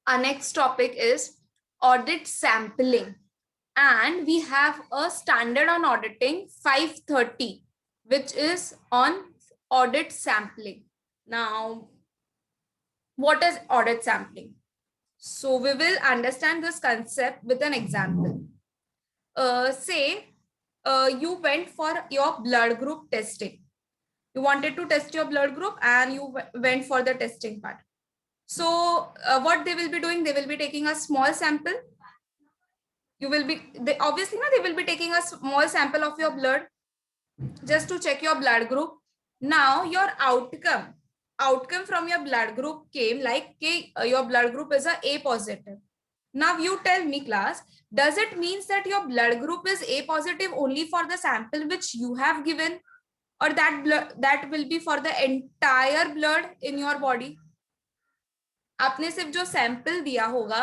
Our next topic is audit sampling, and we have a standard on auditing 530, which is on audit sampling. Now, what is audit sampling? So we will understand this concept with an example. Say you went for your blood group testing. You wanted to test your blood group and you went for the testing part. So what they will be doing, they will be taking a small sample. You will be, obviously they will be taking a small sample of your blood just to check your blood group. Now your outcome from your blood group came like your blood group is a positive. Now you tell me, class, does it means that your blood group is A positive only for the sample which you have given, or that will be for the entire blood in your body? आपने सिर्फ जो sample दिया होगा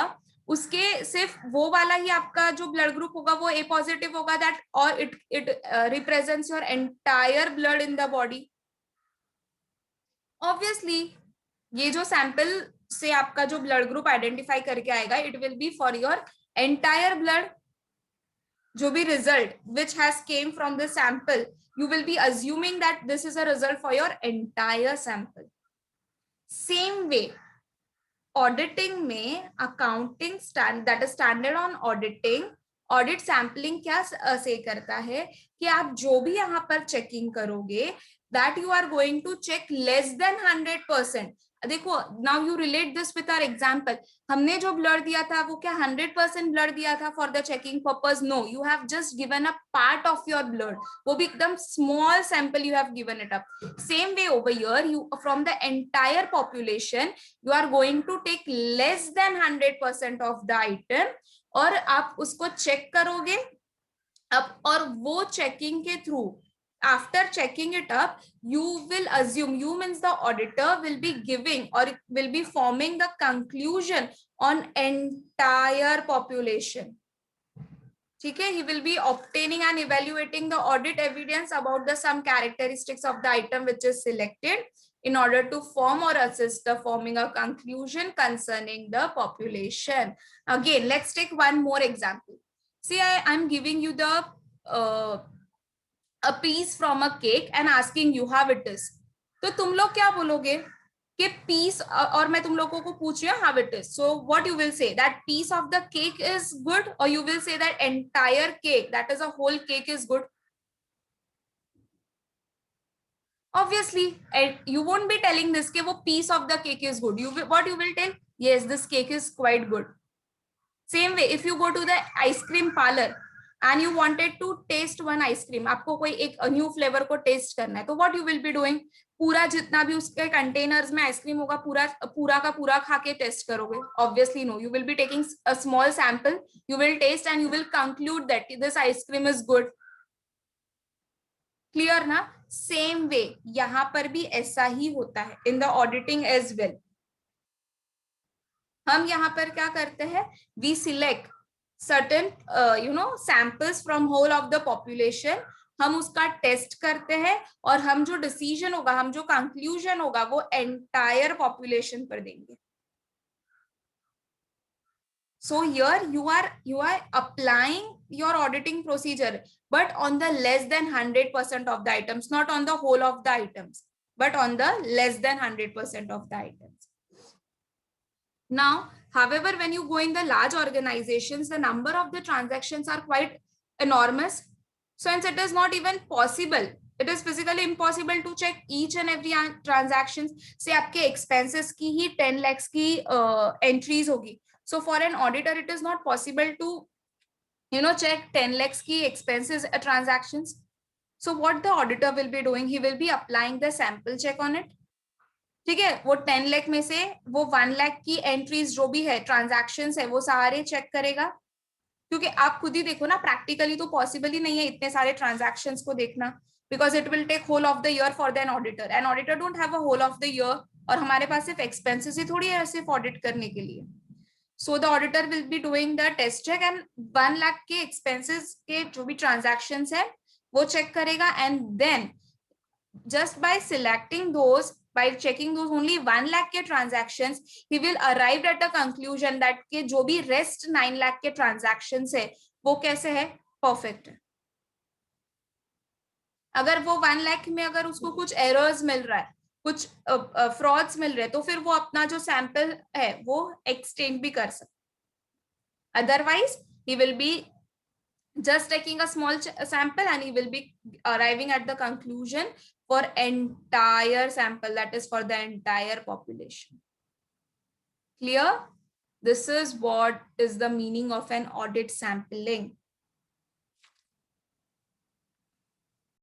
उसके सिर्फ वो वाला ही आपका जो ब्लड ग्रुप होगा वो ए पॉजिटिव होगा, दैट और it represents your entire blood in the body? Obviously ये जो सैंपल से आपका जो ब्लड ग्रुप आइडेंटिफाई करके आएगा, it will be for your entire blood. जो भी result which has came from the sample, you will be assuming that this is a result for your entire sample. Same way, auditing में accounting that is standard on auditing, audit sampling क्या से करता है कि आप जो भी यहाँ पर चेकिंग करोगे that you are going to check less than 100%. देखो, now you relate this with our example. हमने जो ब्लड दिया था वो क्या 100% ब्लड दिया था for the checking purpose? No, you have just given a part of your blood, वो भी एकदम small sample you have given it up. Same way over here, you from the entire population you are going to take less than 100% of the item और आप उसको check करोगे अब, और वो चेकिंग के through after checking it up you will assume, you means the auditor will be giving or will be forming the conclusion on entire population. ठीक है, he will be obtaining and evaluating the audit evidence about the some characteristics of the item which is selected in order to form or assist the forming a conclusion concerning the population. Again, let's take one more example. See, I'm giving you the a piece from a cake and asking you how it is. तो तुम लोग क्या बोलोगे कि piece, और मैं तुम लोगों को पूछ रही हूँ how it is. So what you will say, that piece of the cake is good, or you will say that entire cake, that is a whole cake, is good? Obviously, you won't be telling this कि वो piece of the cake is good. What you will tell? Yes, this cake is quite good. Same way, if you go to the ice cream parlor and you wanted to taste one ice cream, आपको कोई एक new flavour को test करना है, तो what you will be doing? पूरा जितना भी उसके कंटेनर्स में आइसक्रीम होगा पूरा का पूरा खा के टेस्ट करोगे? Obviously no, you will be taking a small sample, you will taste and you will conclude that this ice cream is good. Clear ना? सेम वे यहां पर भी ऐसा ही होता है in the auditing as well. हम यहाँ पर क्या करते हैं? We select certain samples from whole of the population, हम उसका टेस्ट करते हैं और हम जो डिसीजन होगा, हम जो कंक्लूजन होगा वो एंटायर पॉपुलेशन पर देंगे. So here you are applying your auditing procedure, but on the less than 100% of the items, not on the whole of the items, but on the less than 100% of the items. Now, however, when you go in the large organizations, the number of the transactions are quite enormous. So hence it is not even possible. It is physically impossible to check each and every transactions. Say आपके expenses की ही 10 lakhs की entries होगी. So for an auditor, it is not possible to, check 10 lakhs की expenses transactions. So what the auditor will be doing, he will be applying the sample check on it. ठीक है, वो 10 लाख में से वो 1 लाख की एंट्रीज जो भी है, ट्रांजैक्शंस है, वो सारे चेक करेगा. क्योंकि आप खुद ही देखो ना, प्रैक्टिकली तो पॉसिबल ही नहीं है इतने सारे ट्रांजैक्शंस को देखना, because it will take whole of the year for the auditor. An auditor don't have a whole of the year, और हमारे पास सिर्फ एक्सपेंसेस ही थोड़ी है सिर्फ ऑडिट करने के लिए. So the auditor will be doing the test check and 1 lakh के एक्सपेंसेस के जो भी ट्रांजैक्शंस है वो चेक करेगा. And then just by selecting those by checking those only 1 lakh के transactions, he will arrive at a conclusion that के जो भी rest 9 lakh के transactions है वो कैसे है, perfect है. अगर वो 1 लाख में अगर उसको कुछ एरर्स मिल रहा है, कुछ फ्रॉड्स मिल रहे हैं, तो फिर वो अपना जो सैंपल है वो एक्सटेंड भी कर सकता. Otherwise he will be just taking a small sample and he will be arriving at the conclusion for entire sample, that is for the entire population. Clear? This is what is the meaning of an audit sampling.